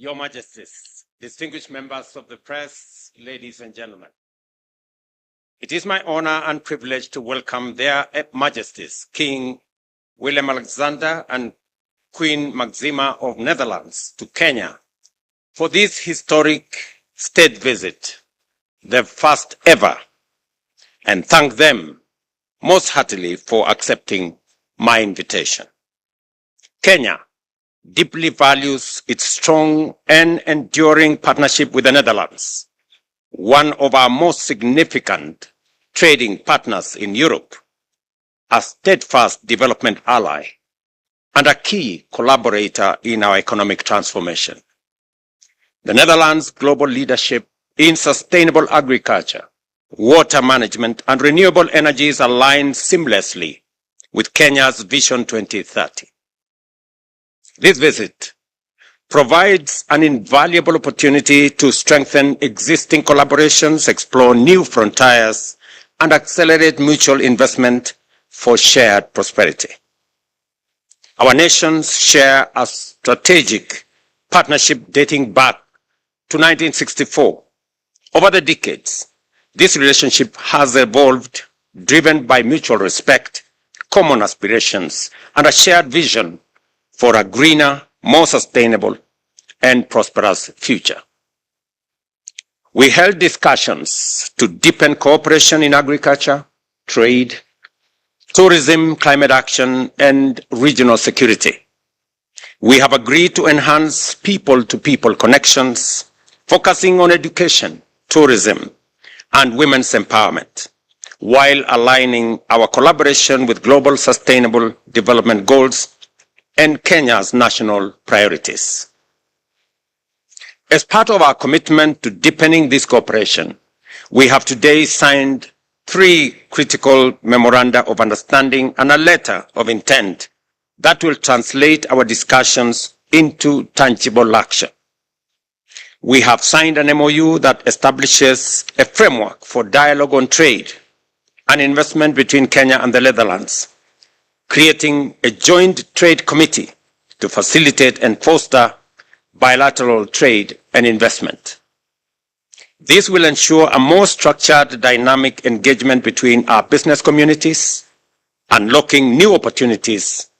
Your Majesties, distinguished members of the press, ladies and gentlemen. It is my honor and privilege to welcome their Majesties, King Willem Alexander and Queen Maxima of Netherlands to Kenya for this historic state visit, their first ever, and thank them most heartily for accepting my invitation. Kenya deeply values its strong and enduring partnership with the Netherlands, one of our most significant trading partners in Europe, a steadfast development ally, and a key collaborator in our economic transformation. The Netherlands' global leadership in sustainable agriculture, water management, and renewable energies aligns seamlessly with Kenya's Vision 2030. This visit provides an invaluable opportunity to strengthen existing collaborations, explore new frontiers, and accelerate mutual investment for shared prosperity. Our nations share a strategic partnership dating back to 1964. Over the decades, this relationship has evolved, driven by mutual respect, common aspirations, and a shared vision for a greener, more sustainable, and prosperous future. We held discussions to deepen cooperation in agriculture, trade, tourism, climate action, and regional security. We have agreed to enhance people-to-people connections, focusing on education, tourism, and women's empowerment, while aligning our collaboration with global sustainable development goals and Kenya's national priorities. As part of our commitment to deepening this cooperation, we have today signed 3 critical memoranda of understanding and a letter of intent that will translate our discussions into tangible action. We have signed an MOU that establishes a framework for dialogue on trade and investment between Kenya and the Netherlands, creating a joint trade committee to facilitate and foster bilateral trade and investment. This will ensure a more structured, dynamic engagement between our business communities, unlocking new opportunities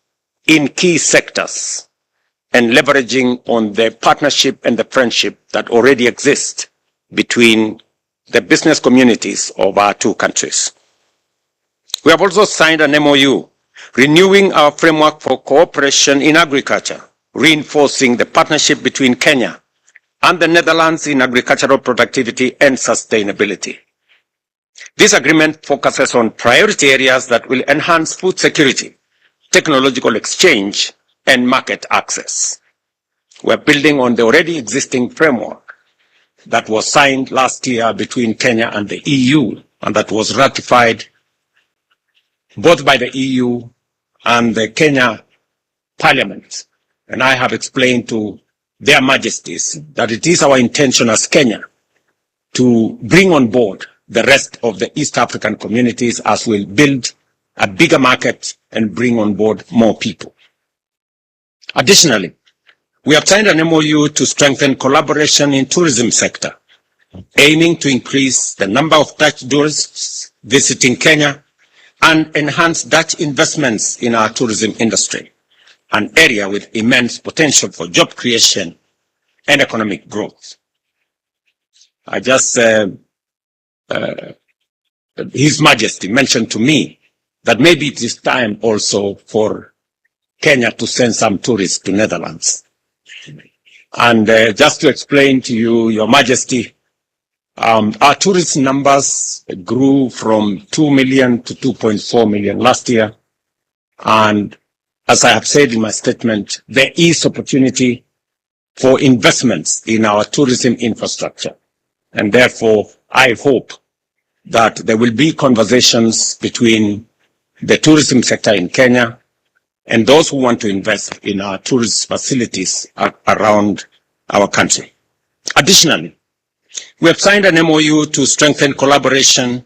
in key sectors and leveraging on the partnership and the friendship that already exist between the business communities of our 2 countries. We have also signed an MOU renewing our framework for cooperation in agriculture, reinforcing the partnership between Kenya and the Netherlands in agricultural productivity and sustainability. This agreement focuses on priority areas that will enhance food security, technological exchange, and market access. We're building on the already existing framework that was signed last year between Kenya and the EU, and that was ratified both by the EU and the Kenya Parliament. And I have explained to their Majesties that it is our intention as Kenya to bring on board the rest of the East African communities as we build a bigger market and bring on board more people. Additionally, we have signed an MOU to strengthen collaboration in tourism sector, aiming to increase the number of Dutch tourists visiting Kenya and enhance Dutch investments in our tourism industry, an area with immense potential for job creation and economic growth. His Majesty mentioned to me that maybe it is time also for Kenya to send some tourists to Netherlands. And just to explain to you, Your Majesty, our tourist numbers grew from 2 million to 2.4 million last year. And as I have said in my statement, there is opportunity for investments in our tourism infrastructure. And therefore, I hope that there will be conversations between the tourism sector in Kenya and those who want to invest in our tourist facilities around our country. Additionally, we have signed an MOU to strengthen collaboration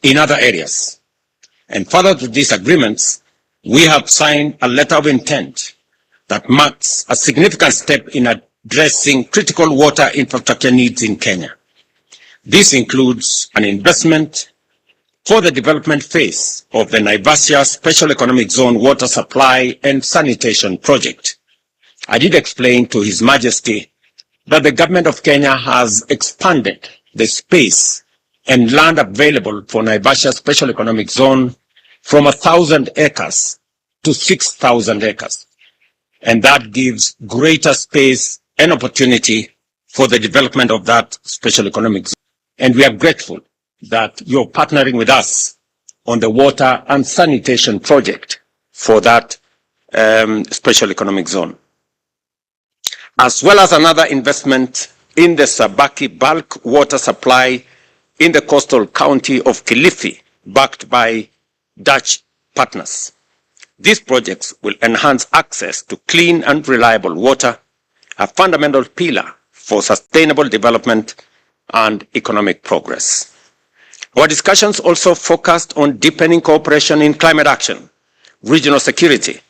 in other areas. And further to these agreements, we have signed a letter of intent that marks a significant step in addressing critical water infrastructure needs in Kenya. This includes an investment for the development phase of the Naivasha Special Economic Zone Water Supply and Sanitation Project. I did explain to His Majesty that the government of Kenya has expanded the space and land available for Naivasha Special Economic Zone from 1,000 acres to 6,000 acres. And that gives greater space and opportunity for the development of that special economic zone. And we are grateful that you're partnering with us on the water and sanitation project for that special economic zone, as well as another investment in the Sabaki bulk water supply in the coastal county of Kilifi, backed by Dutch partners. These projects will enhance access to clean and reliable water, a fundamental pillar for sustainable development and economic progress. Our discussions also focused on deepening cooperation in climate action, regional security,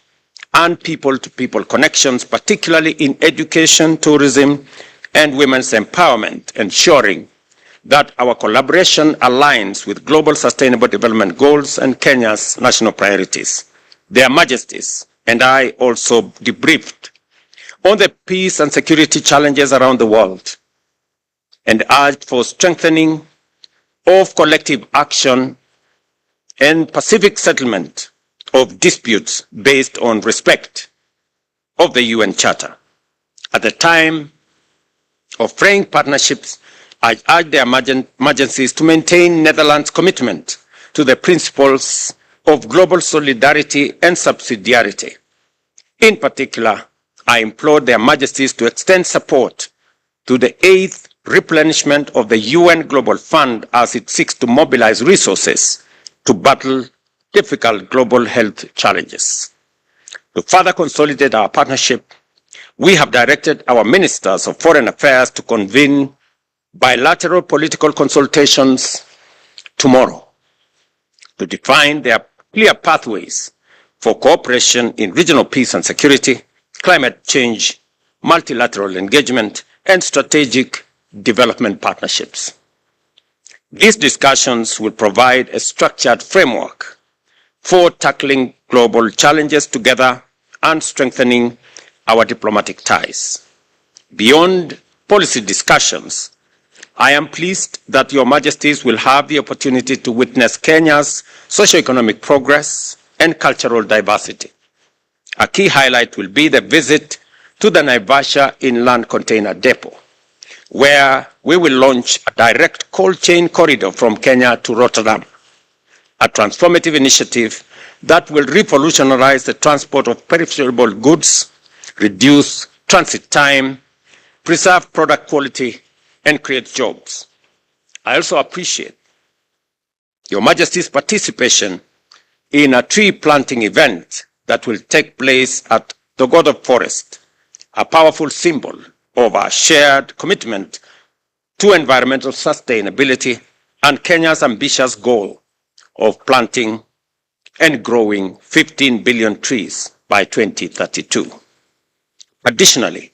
and people-to-people connections, particularly in education, tourism, and women's empowerment, ensuring that our collaboration aligns with global sustainable development goals and Kenya's national priorities. Their Majesties and I also debriefed on the peace and security challenges around the world and urged for strengthening of collective action and pacific settlement of disputes based on respect of the UN Charter. At the time of fraying partnerships, I urge their Majesties to maintain Netherlands' commitment to the principles of global solidarity and subsidiarity. In particular, I implore their Majesties to extend support to the 8th replenishment of the UN Global Fund as it seeks to mobilize resources to battle difficult global health challenges. To further consolidate our partnership, we have directed our ministers of foreign affairs to convene bilateral political consultations tomorrow to define their clear pathways for cooperation in regional peace and security, climate change, multilateral engagement, and strategic development partnerships. These discussions will provide a structured framework for tackling global challenges together and strengthening our diplomatic ties. Beyond policy discussions, I am pleased that Your Majesties will have the opportunity to witness Kenya's socio-economic progress and cultural diversity. A key highlight will be the visit to the Naivasha Inland Container Depot, where we will launch a direct cold chain corridor from Kenya to Rotterdam, a transformative initiative that will revolutionize the transport of perishable goods, reduce transit time, preserve product quality, and create jobs. I also appreciate Your Majesty's participation in a tree planting event that will take place at Dogodo Forest, a powerful symbol of our shared commitment to environmental sustainability and Kenya's ambitious goal of planting and growing 15 billion trees by 2032. Additionally,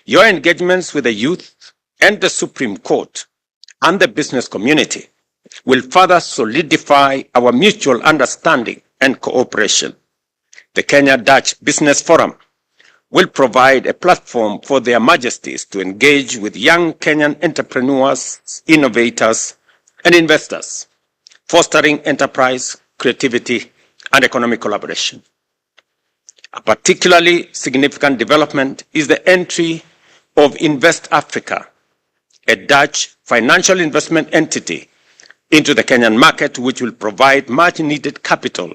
your engagements with the youth and the Supreme Court and the business community will further solidify our mutual understanding and cooperation. The Kenya-Dutch Business Forum will provide a platform for their Majesties to engage with young Kenyan entrepreneurs, innovators, and investors, fostering enterprise, creativity, and economic collaboration. A particularly significant development is the entry of Invest Africa, a Dutch financial investment entity, into the Kenyan market, which will provide much-needed capital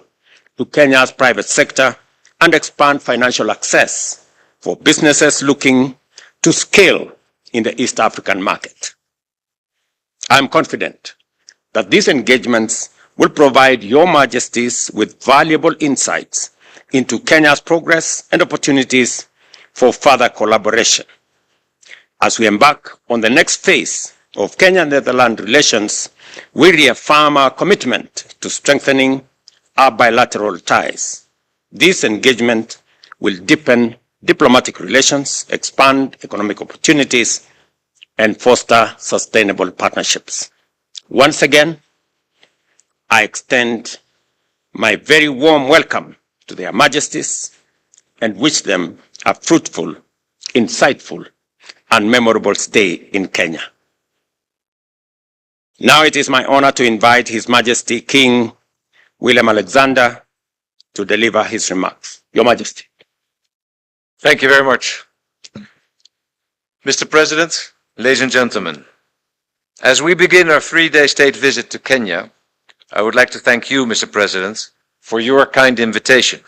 to Kenya's private sector and expand financial access for businesses looking to scale in the East African market. I am confident that these engagements will provide Your Majesties with valuable insights into Kenya's progress and opportunities for further collaboration. As we embark on the next phase of Kenya-Netherlands relations, we reaffirm our commitment to strengthening our bilateral ties. This engagement will deepen diplomatic relations, expand economic opportunities, and foster sustainable partnerships. Once again, I extend my very warm welcome to their majesties and wish them a fruitful, insightful, and memorable stay in Kenya. Now it is my honor to invite His Majesty King William Alexander to deliver his remarks. Your Majesty. Thank you very much. Mr. President, ladies and gentlemen, as we begin our 3-day state visit to Kenya, I would like to thank you, Mr. President, for your kind invitation.